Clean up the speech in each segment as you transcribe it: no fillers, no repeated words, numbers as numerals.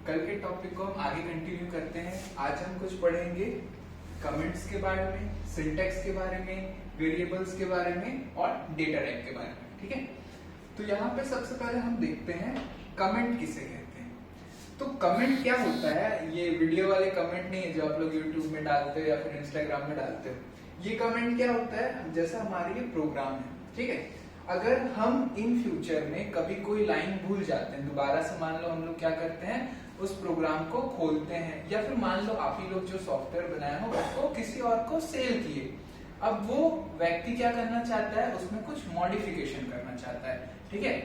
कल के टॉपिक को हम आगे कंटिन्यू करते हैं। आज हम कुछ पढ़ेंगे कमेंट्स के बारे में, सिंटैक्स के बारे में, वेरिएबल्स के बारे में और डेटा टाइप के बारे में। ठीक है, तो यहाँ पे सबसे पहले हम देखते हैं कमेंट किसे कहते हैं। तो कमेंट क्या होता है, ये वीडियो वाले कमेंट नहीं है जो आप लोग यूट्यूब में डालते हो या फिर इंस्टाग्राम में डालते हो। ये कमेंट क्या होता है, जैसा हमारे ये प्रोग्राम है, ठीक है, अगर हम इन फ्यूचर में कभी कोई लाइन भूल जाते हैं, दोबारा से मान लो हम लोग क्या करते हैं, उस प्रोग्राम को खोलते हैं, या फिर मान लो आप ही लोग जो सॉफ्टवेयर बनाया हो उसको किसी और को सेल किए। अब वो व्यक्ति क्या करना चाहता है, उसमें कुछ मॉडिफिकेशन करना चाहता है, ठीक है,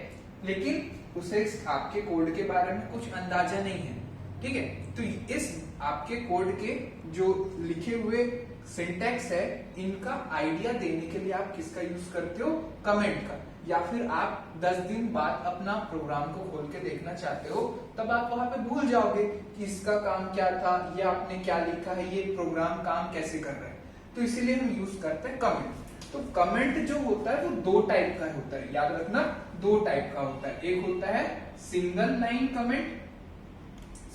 लेकिन उसे आपके कोड के बारे में कुछ अंदाजा नहीं है, ठीक है। तो इस आपके कोड के जो लिखे हुए सिंटैक्स है, इनका आइडिया देने के लिए आप किसका यूज करते हो, कमेंट का। या फिर आप 10 दिन बाद अपना प्रोग्राम को खोल के देखना चाहते हो, तब आप वहां पे भूल जाओगे कि इसका काम क्या था, ये आपने क्या लिखा है, ये प्रोग्राम काम कैसे कर रहा है। तो इसीलिए हम यूज करते हैं कमेंट। तो कमेंट जो होता है वो दो टाइप का होता है, याद रखना, दो टाइप का होता है। एक होता है single line comment.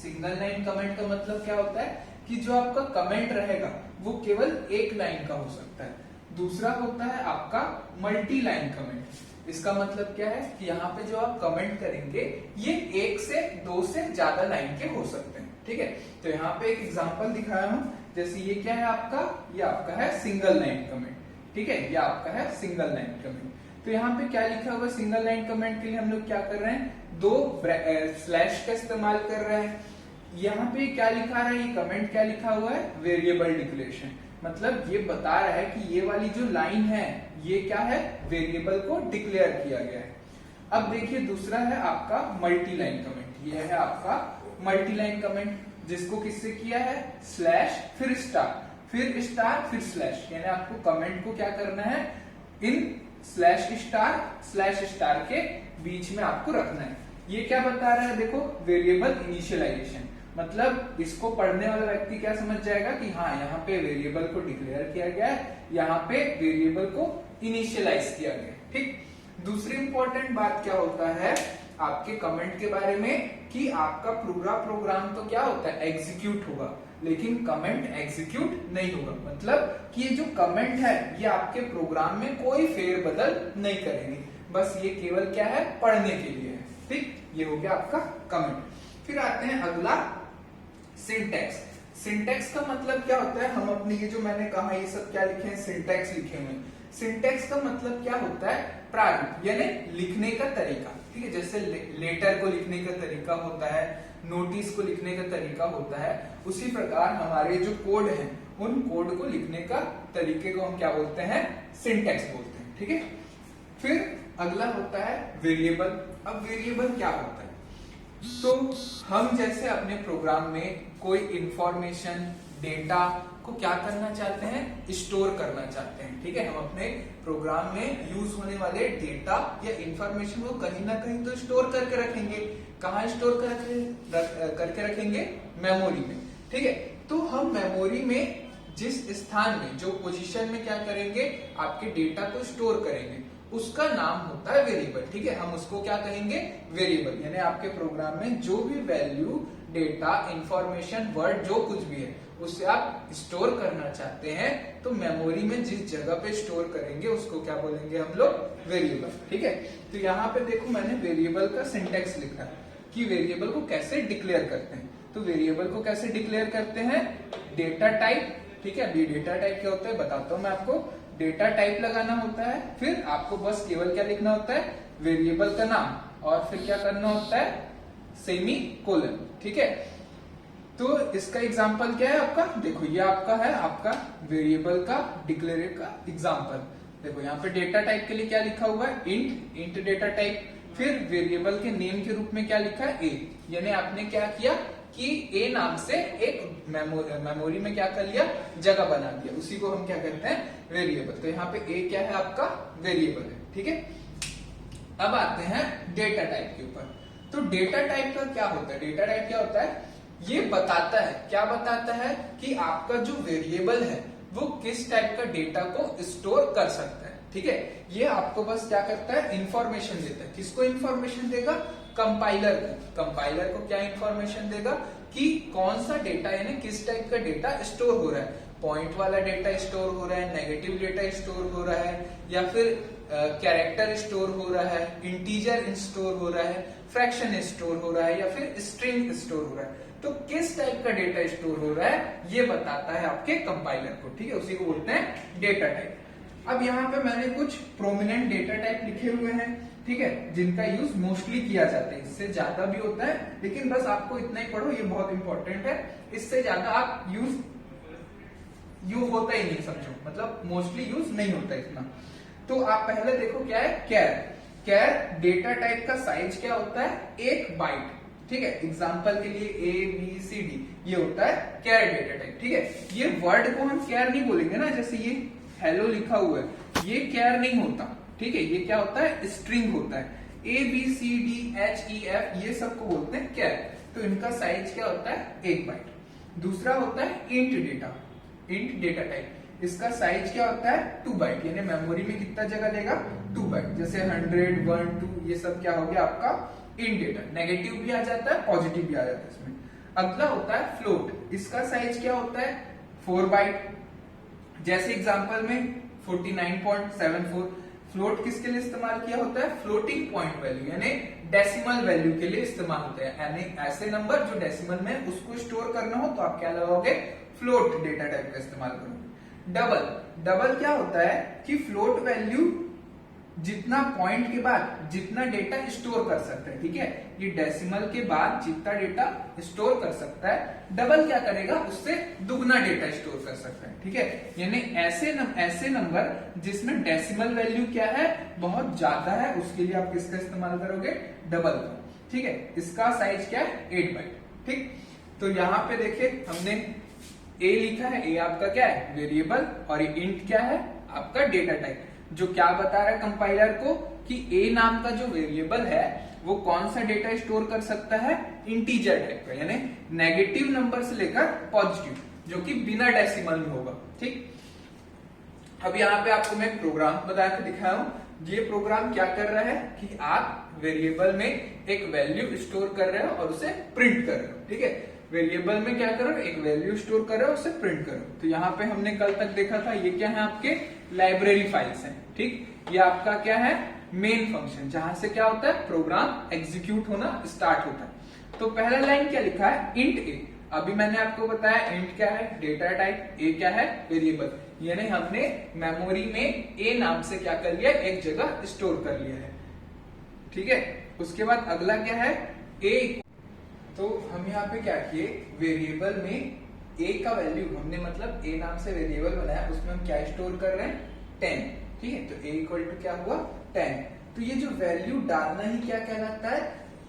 Single line comment का मतलब क्या होता है कि जो आपका कमेंट रहेगा वो केवल एक लाइन का हो सकता है। दूसरा होता है आपका मल्टी लाइन कमेंट। इसका मतलब क्या है कि यहाँ पे जो आप कमेंट करेंगे ये एक से दो से ज्यादा लाइन के हो सकते हैं, ठीक है। तो यहाँ पे एक एग्जांपल दिखाया हूं, जैसे ये क्या है आपका, ये आपका है सिंगल लाइन कमेंट, ठीक है, ये आपका है सिंगल लाइन कमेंट। तो यहाँ पे क्या लिखा हुआ, सिंगल लाइन कमेंट के लिए हम लोग क्या कर रहे हैं, दो स्लैश का इस्तेमाल कर रहे हैं। यहाँ पे क्या लिखा है, ये कमेंट क्या लिखा हुआ है, वेरिएबल डिक्लेरेशन, मतलब ये बता रहा है कि ये वाली जो लाइन है ये क्या है, वेरिएबल को डिक्लेयर किया गया है। अब देखिए दूसरा है आपका मल्टी लाइन कमेंट। ये है आपका मल्टी लाइन कमेंट, जिसको किससे किया है, स्लैश फिर स्टार फिर स्टार फिर स्लैश, यानी आपको कमेंट को क्या करना है, इन स्लैश स्टार के बीच में आपको रखना है। ये क्या बता रहा है, देखो, वेरिएबल इनिशियलाइजेशन, मतलब इसको पढ़ने वाला व्यक्ति क्या समझ जाएगा कि हाँ, यहाँ पे वेरिएबल को डिक्लेयर किया गया है, यहाँ पे वेरिएबल को इनिशियलाइज किया गया है, ठीक। दूसरी इंपॉर्टेंट बात क्या होता है आपके कमेंट के बारे में, कि आपका पूरा प्रोग्राम तो क्या होता है, एग्जीक्यूट होगा, लेकिन कमेंट एग्जीक्यूट नहीं होगा। मतलब कि ये जो कमेंट है ये आपके प्रोग्राम में कोई फेरबदल नहीं करेंगे, बस ये केवल क्या है, पढ़ने के लिए है, ठीक। ये हो गया आपका कमेंट। फिर आते हैं अगला, सिंटैक्स। सिंटैक्स का मतलब क्या होता है, हम अपने ये जो मैंने कहा ये सब क्या लिखे हैं, सिंटैक्स लिखे हुए हैं। सिंटैक्स का मतलब क्या होता है, प्रारूप, यानी लिखने का तरीका, ठीक है। जैसे लेटर को लिखने का तरीका होता है, नोटिस को लिखने का तरीका होता है, उसी प्रकार हमारे जो कोड है उन कोड को लिखने का तरीके को हम क्या बोलते हैं, सिंटैक्स बोलते हैं, ठीक है। फिर अगला होता है वेरिएबल। अब वेरिएबल क्या होता है, तो हम जैसे अपने प्रोग्राम में कोई इंफॉर्मेशन, डेटा को क्या करना चाहते हैं, स्टोर करना चाहते हैं, ठीक है। हम अपने प्रोग्राम में यूज होने वाले डेटा या इंफॉर्मेशन को कहीं ना कहीं तो स्टोर करके रखेंगे। कहाँ स्टोर करके रखेंगे, मेमोरी में, ठीक है। तो हम मेमोरी में जिस स्थान में, जो पोजीशन में क्या करेंगे, आपके डेटा को स्टोर करेंगे, उसका नाम होता है वेरिएबल, ठीक है। हम उसको क्या कहेंगे, वेरिएबल, यानी आपके प्रोग्राम में जो भी वैल्यू, डेटा, इंफॉर्मेशन, वर्ड, जो कुछ भी है उससे आप स्टोर करना चाहते हैं, तो मेमोरी में जिस जगह पे स्टोर करेंगे उसको क्या बोलेंगे हम लोग, वेरिएबल, ठीक है। तो यहाँ पे देखो मैंने वेरिएबल का सिंटैक्स लिखा है कि वेरिएबल को कैसे डिक्लेयर करते हैं। तो वेरिएबल को कैसे डिक्लेयर करते हैं, डेटा टाइप, ठीक है। अभी डेटा टाइप क्या होता है बताता हूं मैं आपको। डेटा टाइप लगाना होता है, फिर आपको बस केवल क्या लिखना होता है, वेरिएबल का नाम, और फिर क्या करना होता है, सेमी कोलन, ठीक है। तो इसका एग्जांपल क्या है आपका, देखो ये आपका है, आपका वेरिएबल का डिक्लेयर का एग्जांपल। देखो यहाँ पे डेटा टाइप के लिए क्या लिखा हुआ है, इंट डेटा टाइप। फिर वेरिएबल के नेम के रूप में क्या लिखा है, ए, यानी आपने क्या किया कि ए नाम से एक मेमोरी में क्या कर लिया, जगह बना दिया, उसी को हम क्या कहते हैं, वेरिएबल। तो यहाँ पे ए क्या है, आपका वेरिएबल है, ठीक है। अब आते हैं डेटा टाइप के ऊपर। तो डेटा टाइप का क्या होता है, डेटा टाइप क्या होता है, ये बताता है, क्या बताता है कि आपका जो वेरिएबल है वो किस टाइप का डेटा को स्टोर कर सकता है, ठीक है। ये आपको बस क्या करता है, इंफॉर्मेशन देता है। किसको इंफॉर्मेशन देगा, कंपाइलर को क्या इंफॉर्मेशन देगा कि कौन सा डेटा यानी किस टाइप का डेटा स्टोर हो रहा है, पॉइंट वाला डेटा स्टोर हो रहा है, नेगेटिव डेटा स्टोर हो रहा है, या फिर कैरेक्टर स्टोर हो रहा है, इंटीजर स्टोर हो रहा है, फ्रैक्शन स्टोर हो रहा है, या फिर स्ट्रिंग स्टोर हो रहा है। तो किस टाइप का डेटा स्टोर हो रहा है ये बताता है आपके कंपाइलर को, ठीक है, उसी को बोलते हैं डेटा टाइप। अब यहाँ पे मैंने कुछ प्रोमिनेंट डेटा टाइप लिखे हुए हैं, ठीक है, जिनका यूज मोस्टली किया जाता है, इससे ज्यादा भी होता है, लेकिन बस आपको इतना ही पढ़ो, ये बहुत इंपॉर्टेंट है, इससे ज्यादा आप यूज होता ही नहीं, समझो, मतलब मोस्टली यूज नहीं होता इतना। तो आप पहले देखो क्या है कैर डेटा टाइप का साइज क्या होता है, 1 बाइट, ठीक है, एग्जाम्पल के लिए ABCD ये होता है कैर डेटा टाइप, ठीक है। ये वर्ड को हम कैर नहीं बोलेंगे ना, जैसे ये हेलो लिखा हुआ है, ये कैर नहीं होता, ठीक है, ये क्या होता है, स्ट्रिंग होता है। ABCDHEF ये सबको बोलते हैं कैर। तो इनका साइज क्या होता है, 1 बाइट। दूसरा होता है इंट डेटा टाइप, इसका साइज क्या होता है, 2 बाइट, यानी मेमोरी में कितना जगह लेगा, 2 बाइट। जैसे 100, 1, 2 ये सब क्या हो गया आपका इंट डेटा, नेगेटिव भी आ जाता है, पॉजिटिव भी आ जाता है इसमें। अगला होता है फ्लोट, इसका साइज क्या होता है, 4 बाइट। जैसे एग्जांपल में 49.74, फ्लोट किसके लिए इस्तेमाल किया होता है, फ्लोटिंग पॉइंट वैल्यू यानी डेसिमल वैल्यू के लिए इस्तेमाल होता है, यानी ऐसे नंबर जो डेसिमल में उसको स्टोर करना हो तो आप क्या लगाओगे, फ्लोट डेटा टाइप का इस्तेमाल करोगे। डबल क्या होता है कि फ्लोट वैल्यू जितना पॉइंट के बाद जितना डेटा स्टोर कर सकता है, ठीक है, ये डेसिमल के बाद जितना डेटा स्टोर कर सकता है, डबल क्या करेगा, उससे दुगना डेटा स्टोर कर सकता है, ठीक है, यानी ऐसे नंबर जिसमें डेसिमल वैल्यू क्या है, बहुत ज्यादा है, उसके लिए आप किसका इस्तेमाल करोगे, डबल का, ठीक है। इसका साइज क्या है, 8 बाइट, ठीक। तो यहाँ पे देखिए हमने ए लिखा है, ए आपका क्या है, वेरिएबल, और ये इंट क्या है, आपका डेटा टाइप, जो क्या बता रहा है कंपाइलर को कि ए नाम का जो वेरिएबल है वो कौन सा डेटा स्टोर कर सकता है, इंटीजर टाइप का, यानी नेगेटिव नंबर से लेकर पॉजिटिव, जो कि बिना डेसिमल में होगा, ठीक। अब यहाँ पे आपको मैं प्रोग्राम बता के दिखाया हूं। ये प्रोग्राम क्या कर रहा है कि आप वेरिएबल में एक वैल्यू स्टोर कर रहे हो और उसे प्रिंट कर रहे हो, ठीक है। वेरिएबल में क्या करो, एक वैल्यू स्टोर करो, उसे प्रिंट करो। तो यहाँ पे हमने कल तक देखा था, ये क्या है, आपके लाइब्रेरी फाइल्स हैं, ठीक। ये आपका क्या है, मेन फंक्शन, जहां से क्या होता है, प्रोग्राम एग्जीक्यूट होना स्टार्ट होता है। तो पहला लाइन क्या लिखा है, इंट ए। अभी मैंने आपको बताया इंट क्या है, डेटा टाइप, ए क्या है, वेरिएबल, यानी हमने मेमोरी में ए नाम से क्या कर लिया, एक जगह स्टोर कर लिया है, ठीक है। उसके बाद अगला क्या है, ए। तो हम यहाँ पे क्या किए, वेरिएबल में ए का वैल्यू हमने, मतलब ए नाम से वेरिएबल बनाया, उसमें हम क्या स्टोर कर रहे हैं, 10, ठीक है। तो ए इक्वल टू क्या हुआ, 10। तो ये जो वैल्यू डालना ही क्या कहलाता है,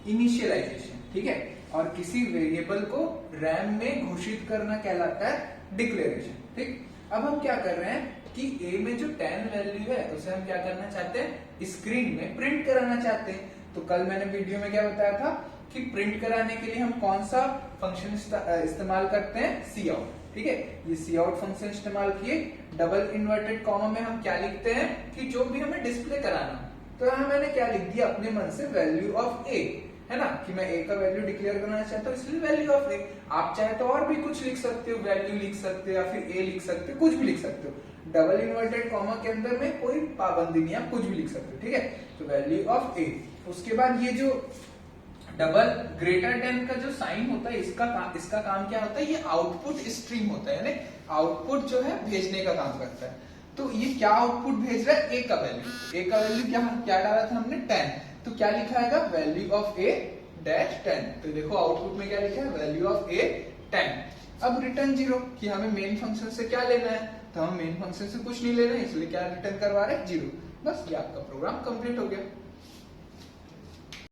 इनिशियलाइजेशन, ठीक है। और किसी वेरिएबल को रैम में घोषित करना कहलाता है डिक्लेरेशन, ठीक। अब हम क्या कर रहे हैं कि ए में जो 10 वैल्यू है उसे हम क्या करना चाहते हैं, स्क्रीन में प्रिंट कराना चाहते हैं। तो कल मैंने वीडियो में क्या बताया था कि प्रिंट कराने के लिए हम कौन सा फंक्शन इस्तेमाल करते हैं, सी आउट, ठीक है। ये सी आउट फंक्शन इस्तेमाल किए, डबल इन्वर्टेड कॉमा में हम क्या लिखते हैं कि जो भी हमें डिस्प्ले कराना, तो यहाँ मैंने क्या लिख दिया अपने मन से, वैल्यू ऑफ ए, है ना, कि मैं ए का वैल्यू डिक्लेयर करना चाहता हूँ, इसलिए वैल्यू ऑफ ए। आप चाहे तो और भी कुछ लिख सकते हो, वैल्यू लिख सकते हो या फिर ए लिख सकते हो, कुछ भी लिख सकते हो। डबल इन्वर्टेड कॉमा के अंदर में कोई पाबंदी नहीं, आप कुछ भी लिख सकते हो, ठीक है। तो वैल्यू ऑफ ए। उसके बाद ये जो डबल ग्रेटर देन का जो साइन होता है, इसका काम क्या होता है, ये आउटपुट स्ट्रीम होता है, यानी आउटपुट जो है भेजने का काम करता है। तो ये क्या आउटपुट भेज रहा है, ए का वैल्यू। ए का वैल्यू क्या डाला था हमने, 10। तो क्या लिखा है, वैल्यू ऑफ ए डैश 10। तो देखो आउटपुट में क्या लिखा है, वैल्यू ऑफ ए 10। अब रिटर्न 0, कि हमें मेन फंक्शन से क्या लेना है, तो हम मेन फंक्शन से कुछ नहीं ले रहे हैं, इसलिए क्या रिटर्न करवा रहे हैं, 0। बस ये आपका प्रोग्राम कंप्लीट हो गया।